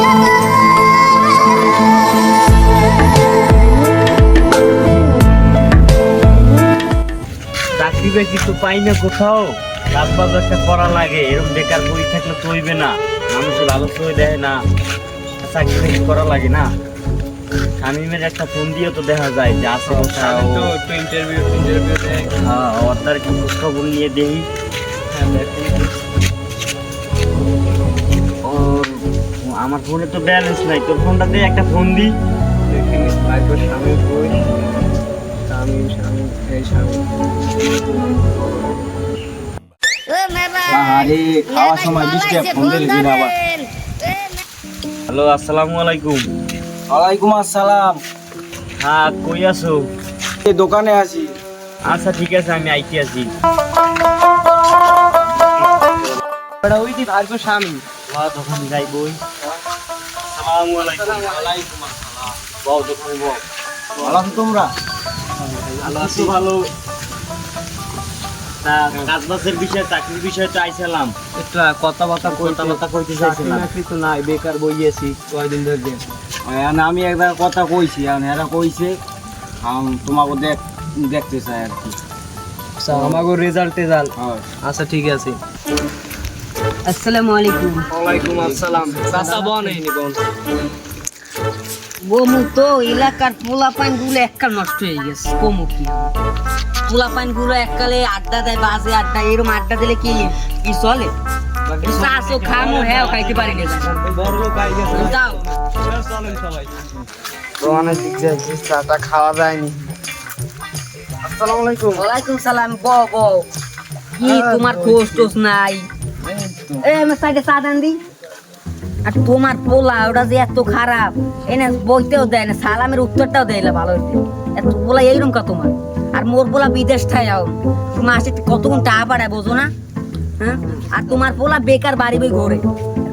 চাকরি বাকরি তো পাই না কোথাও, কাজ বাজ একটা করা লাগে। এরকম বেকার বই থাকলে তো হইবে না, মানুষের ভালো চই দেয় না, চাকরি বাকরি করা লাগে না। শামিমের একটা ফোন দিয়ে তো দেখা যায় যে আছে কোথাও, ইন্টারভিউ হ্যাঁ ওর একটু খোঁজ খবর নিয়ে দেখি। ওর আমার ফোনে তো ব্যালেন্স নাই, তোর ফোনটা দিয়ে একটা ফোন দিই। স্বামী বই স্বামী স্বামী এই স্বামী আরে খাওয়ার সময় ডিস্টার্ব ফোন দিলি দিন আবার। হ্যালো, আসসালামু আলাইকুম। ওয়ালাইকুম আসসালাম। হ্যাঁ, কই আছো? এই দোকানে আছি। আচ্ছা ঠিক আছে, আমি আইতে আছি। ওই দি ভাইগো স্বামী দোকানে যাই বই। আসসালামু আলাইকুম। ওয়ালাইকুম আসসালাম। বউ দোকানে বউ। ভালো আছো তোমরা? আছি ভালো। তা কাজবাজের বিষয়ে, চাকরির বিষয়ে তো আইছিলাম। একটু কথাবার্তা কইতে চাইছিলাম। চাকরি তো নাই, বেকার বইয়েছি কয়দিন ধরে। আমি একটা কথা কইছি, এরা কইছে তোমাকে দেখতে চাই আর কি। আমাগো রেজাল্ট হয়। আচ্ছা ঠিক আছে। আসসালামু আলাইকুম। ওয়ালাইকুম আসসালাম। চাচা বোন এই নিবন বমু তো এলাকার পোলাপাইন গুলো এককাল নষ্ট হয়ে গেছে। কমু কি পোলাপাইন গুলো এককালে আড্ডা দেয়, বাজে আড্ডা। এরকম আড্ডা দিলে কি কি চলে? চাষও খামো, হ্যাঁ খাইতে পারি না। বড় লোক আই গেছে। যাও চলেন সবাই। তো অনেক দিক যাচ্ছি, চাটা খাওয়া যায়নি। আসসালামু আলাইকুম। ওয়ালাইকুম সালাম। বউ কি তোমার খোঁজ টোজ নাই? আমার সাইডে চা দেন দি। আর তোমার পোলা ওটা যে এত খারাপ, এনে বইতেও দেয় না, সালামের উত্তরটাও দেয় না ভালো হইতে। এত পোলা এইরকম কা তোমার? আর মোর পোলা বিদেশ ঠাই আও, মাসে কতক্ষণ টাকা পাঠায় বোঝো না? হ্যাঁ, আর তোমার পোলা বেকার বাড়ি বই ঘোরে।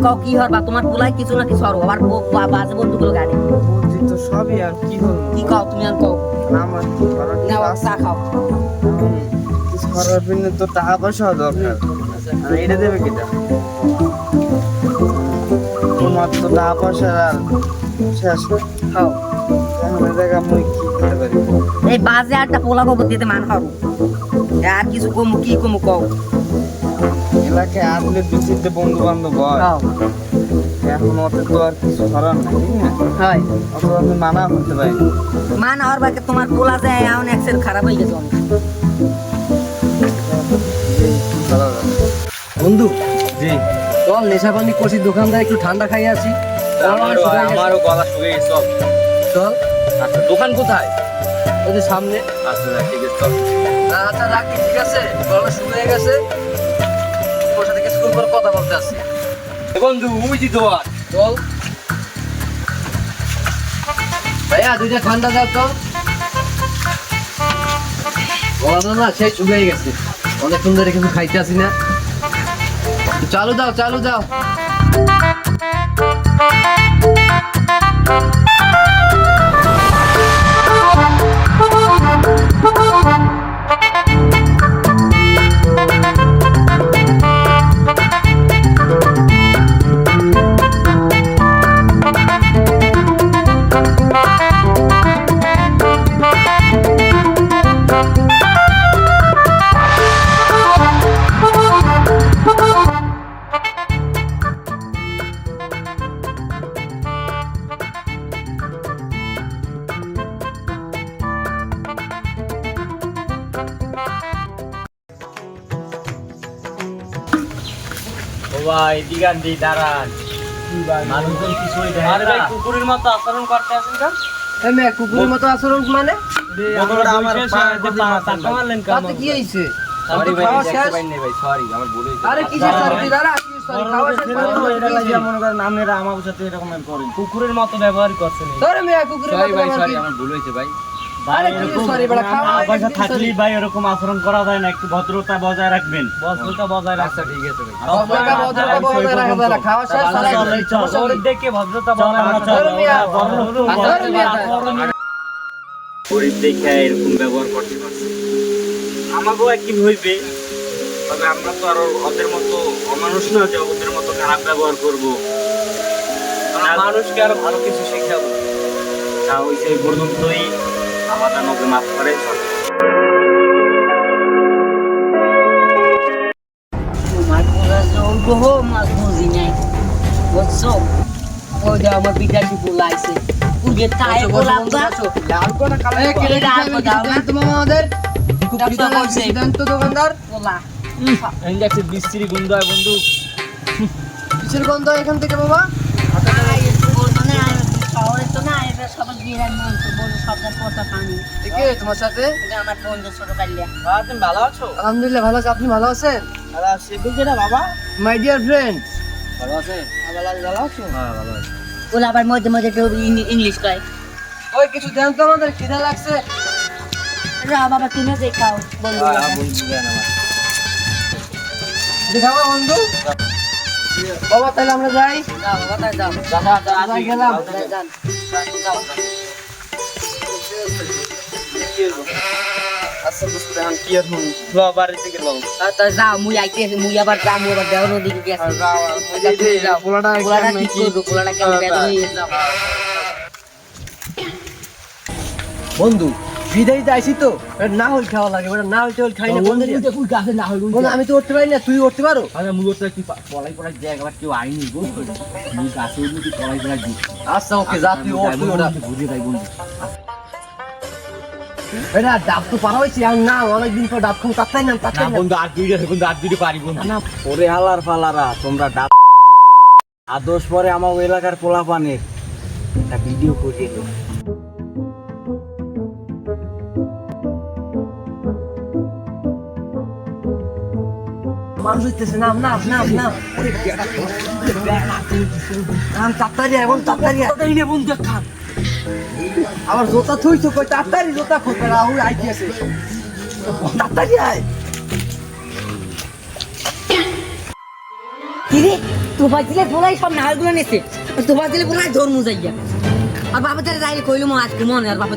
কও কি হরবা তোমার পোলায় কিছু না কিছু হরো। আবার বাজে বন্ধুগুলো গাড়ি বলছি তো সবই, আর কি হলো? কি কও তুমি? আর কও আমার কি করার কি নাও আছে? চা খাও। কিছু করার জন্য তো টাকা পয়সা দরকার। আর এটা দেবে কিটা? তোমার তো টাকা পয়সা আর শেষ। খাও। এখন এই জায়গা মুই কি করতে পারি? এই বাজে একটা পোলা খবর দিতে মান হরো। আর কিছু কমু কি কমু কও। এলাকায় আসলে দু তিনটে বন্ধু বান্ধব হয়, খাও। এখন ওতে তো আর কিছু করার নাই, ঠিক না? হয় অত আমি মানা করতে পারি না। মান হওয়ার বাকি তোমার পোলা যায় এখন এক্সেল খারাপ হয়ে গেছে অনেক। বন্ধু জি। চল নেশা পানি করছি, দোকানদার একটু ঠান্ডা খাই আছি। আমারও গলা শুকিয়ে গেছে। চল। আচ্ছা, দোকান কোথায়? ওই যে সামনে। আচ্ছা ঠিক আছে, চল। আচ্ছা রাখি, ঠিক আছে। গলা শুকিয়ে গেছে, তোর সাথে কিছুক্ষণ পর কথা বলতে আসছি। বন্ধু ওই যে দোয়ার। চল ভাইয়া, দুইটা ঠান্ডা দাও তো। গলা না সেই শুকিয়ে গেছে, অনেক সুন্দর কিছু খাইতে আসি না। চালু দাও, চালু দাও। ভাই দিগান দি দাঁড়ান। মানুষজন কিছুই দেখে আরে ভাই, না। কুকুরের মতো আচরণ করতে আছেন কেন? এমনি কুকুরের মতো আচরণ মানে? বন্ধুরা, আমার টাকা মারলেন কেন? তাতে কি হইছে? সরি ভাই, খাওয়া দেখতে শেষ? পাইনি ভাই, সরি, আমার ভুল হয়েছে। আরে কিসের সরি দাঁড়া, কি সরি? খাওয়া শেষ মানে তোমার কি হইছে? মনে করেন আপনারা আমার সাথে এরকম করেন। কুকুরের মতো ব্যবহার করছেন। ধরে মেয়ে কুকুরের সরি মতো ভাই, আমার সরি, কি? আমার ভুল হয়েছে ভাই। ভাই, আরে কি এরকম sorry বলা, খাওয়া হয়ে পয়সা গেছে, থাকলেই ভাই এরকম আচরণ করা যায় না, একটু ভদ্রতা বজায় রাখবেন। ভদ্রতা বজায় রাখ। আচ্ছা ঠিক আছে ভাই। ভদ্রতা বজায় রাখা যায় না। খাওয়া শেষ, চল, সালাই চল, চল। দেখে ভদ্রতা চল, বজায় আমরা রাখা চল। যায়। ধরে মিয়া, ধরে মিয়া। গরিব দেখে এরকম ব্যবহার করতে পারছে। আমাকেও একই হইবে, তবে আমরা তো আরো ওদের মতো অমানুষ না যে ওদের মতো খারাপ ব্যবহার করবো। মানুষকে আরো ভালো কিছু শেখাবো। তা ওই সেই পর্যন্তই আমাদের ওকে মাফ করে চলে। তোমার পোলা জল মাছ বুঝি নাই বুঝছো? ওই যে আমার বিদ্যার্থী পোলা আছে উগে তাই পোলা আমাদের খুব ব্যবসা বিধান করছে। সিদ্ধান্ত দোকানদার পোলা এই দেখছি বিশ্রী গন্ধ হয় বন্ধু। কিসের গন্ধ এখান থেকে বাবা? শহরে তো না এটা সবার বিরাট মাংস বলে সবটা পচা পানি কে তোমার সাথে? এটা আমার বন্ধু ছোট কালিয়া। তুমি ভালো আছো? আলহামদুলিল্লাহ ভালো আছি, আপনি ভালো আছেন? বাবা মাই ডিয়ার ফ্রেন্ড, ভালো আছে? ভালো আছো? হ্যাঁ ভালো আছি। ওলা আবার মধ্যে মধ্যে একটু ইংলিশ কয়। ওই কিছু দেন তো, আমাদের খিদা লাগছে। রা বাবা তুমি দেখাও বন্ধু বন্ধু দেন আমার। দেখাবো বন্ধু? বাবা তাহলে আমরা যাই। যাও বাবা তাই যাও যাই গেলাম। যান যাও আচ্ছা দোস্ত এখন কি আর শুন বাড়িতে গেলাম। তাই যাও মুই আইতেছি মুই আবার যাবো আবার দেওয়ার দিকে গেছি যাও পোলাটা পোলাটা ঠিক করবো পোলাটা কেমন বেদন হয়ে যাও বন্ধু বিদায়ীতে আইসি তো, এটা না হল খাওয়া লাগে, ওটা না হল টেল খাই না বন্ধু। বন্ধু আমি তো উঠতে পারি না, তুই উঠতে পারো? আরে মূলত কি পলাই পলাই যে একবার কেউ আইনি বুঝছো? মুই গাছে উঠে তুই পলাই পলাই দিই। আচ্ছা ওকে যা, তুই ওঠ, তুই ওটা। ঘুরে যাই বন্ধু। এটা ডাব তো পারা হয়েছে আর না, অনেকদিন পর ডাব খাবো, তাই না না বন্ধু আর দুইটা পারি বন্ধু। না ওরে হালার ফালারা তোমরা ডাব আর দোষ পরে আমার ওই এলাকার পোলা পানের একটা ভিডিও করিয়ে দেবো। মানুষ হইতেছে, নাম নাম নাম নাম নাম তাড়াতাড়ি এখন তাড়াতাড়ি নে বন্ধু খান। আমার জোতা থুইছো কই, তাড়াতাড়ি জোতা খোপে রাহুল আইতে আছে, তাড়াতাড়ি আয়। কিরে তোফা দিলে পোলাই সব নালগুলো নেছে তোফা দিলে পোলাই ধর্ম যাইয়া আর বাবা তারা যাইলে কইলো মো আজকে মনে আর বাবা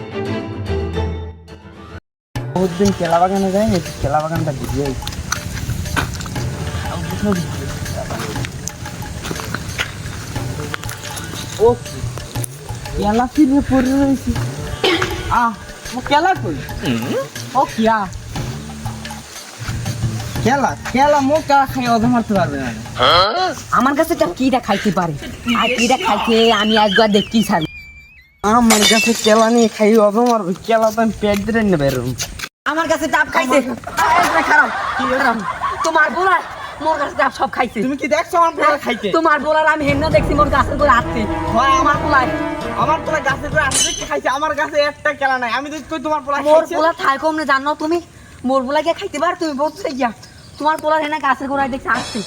বহুত দিন কেলা বাগানে যাই না, কেলা বাগানটা ঘুরিয়ে ও কেলা ফিরে পড়ে রয়েছি। ও কেলা কই? ও কিয়া কেলা কেলা মো কেলা খাই অধ মারতে পারবে না। আমার কাছে তা কিটা খাইতে পারে আর কিটা খাইতে আমি আজকে দেখি ছাড় আমার কাছে কেলা নিয়ে খাই অধ মারবে, কেলা তো আমি পেট দিয়ে নেবে। আমার কাছে ডাব খাইছে খারাপ কি খারাপ তোমার বলার মোর কাছে ডাব সব খাইছে তুমি কি দেখছো আমার পোলা খাইতে? তোমার বলার আমি হেন দেখছি মোর গাছের করে আসছে আমার পোলাই আমার পোলা গাছে করে আসলে কি খাইছে? আমার গাছে একটা কেলা নাই, আমি দেখি তোমার পোলা মোর খাইছে। পোলা থাই কম না জানো তুমি মোর পোলা গিয়ে খাইতে পার তুমি বলছো গিয়া তোমার পোলার হেনা গাছের গোড়ায় দেখছি আসছে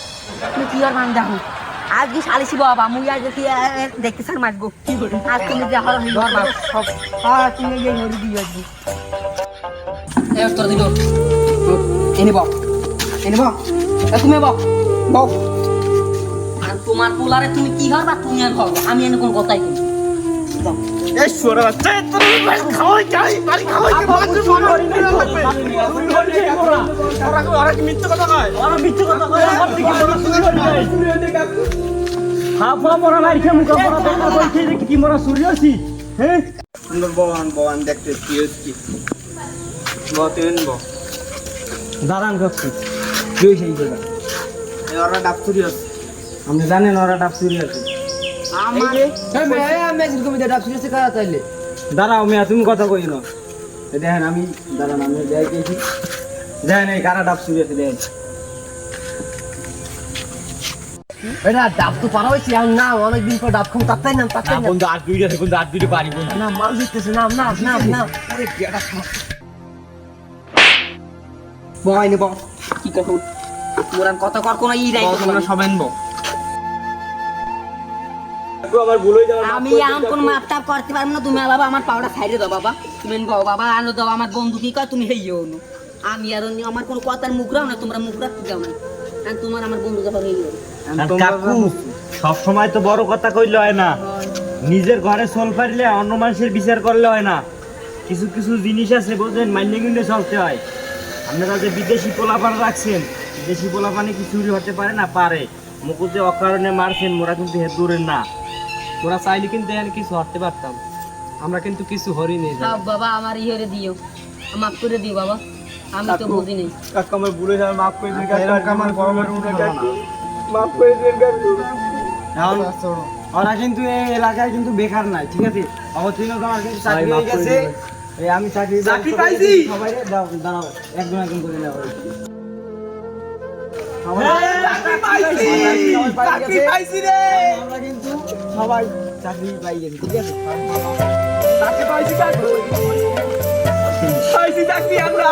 তুমি কি আর মান দেখো আজ কি সালিসি বাবা মুই আজ দেখি দেখতে স্যার মারবো কি করে আজ তুমি যা হল সব হ্যাঁ তুমি গিয়ে নদী দিয়ে আসবি এই তোর দিল এনে বাপ তুমি বাপ বাপ আর তোমার পোলারে তুমি কি করবা তুমি আর খাবো আমি এনে কোন কথাই কই এই সোরা বাচ্চা তুমি বাড়ি খাওয়াই যাই, বাড়ি খাওয়াই কি বাচ্চা সোনা ওরা কি মিথ্যে কথা কয়? ওরা মিথ্যে কথা কয়, আমার দিকে তোরা চুরি করে যায়। হাফা মরা লাইখে মুখা মরা দেখা বলছে যে কি মরা চুরি হইছি। হ্যাঁ সুন্দর বহান দেখতে কি হচ্ছে বতেন ব দাঁড়ান করছি কি হইছে এই জায়গা? এই ওরা ডাব চুরি আছে, আপনি জানেন ওরা ডাব চুরি আছে। আমার আমি কমিতে ডাব শুনেছি কারা তাইলে? দাঁড়াও মিয়া, তুমি কথা কই না। দেখেন আমি দাঁড়ান, আমি যাই গেছি দেখেন এই কারা ডাব চুরি আছে দেখেন। এটা ডাব তো পারা হয়েছে আর না, অনেকদিন পর ডাব খাবো, তাই না না বন্ধু আর দুইটা পারি বন্ধু। না মানুষ হইতেছে, নাম নাম নাম নাম বয় নেব কি কর মোরান কথা কর কোন ই নাই তোমরা সব আনবো। আমার ভুল হয়ে যাবে, আমি আম কোন মাপটাপ করতে পারবো না তুমি বাবা আমার পাউডার সাইডে দাও বাবা তুমি বাবা বাবা আনো দাও আমার বন্ধু কি কয় তুমি হেইও না আমি আর আমার কোনো কথার মুখ রাও না তোমরা মুখ রাখতে যাও না আর তোমার আমার বন্ধু যখন হেইও আর কাকু সব সময় তো বড় কথা কইলে হয় না, নিজের ঘরে চল পারলে অন্য মানুষের বিচার করলে হয় না। কিছু কিছু জিনিস আছে বুঝলেন, মাইনে কিনে চলতে হয়। আপনারা যে বিদেশি পোলাপান রাখছেন, বিদেশি পোলাপানে কি চুরি হতে পারে না? পারে। মুকুতে অকারণে মারছেন, মোরা কিন্তু হে দূরের না। ওরা চাইলে কিন্তু এখানে কিছু হতে পারতাম, আমরা কিন্তু কিছু হরিনি। সব বাবা আমার ইয়ে দিও, মাফ করে দিও বাবা, আমি তো বুঝি নাই। কাকু আমার ভুলে যাবে, মাফ করে দিন কাকু। এরকম আমার বড় বড় কাকু, মাফ করে দিন কাকু। এখন ওরা কিন্তু এই এলাকায় কিন্তু বেকার নাই, ঠিক আছে? অবতীর্ণ তোমার কিন্তু চাকরি হয়ে গেছে। এই আমি চাকরি পাইছি। সবাই দাঁড়াও, একদম একদম করে নেওয়া পাইছি রে, আমরা কিন্তু সবাই চাকরি পাই গেছি, ঠিক আছে? চাকরি পাইছি কাকু, পাইছি চাকরি আমরা।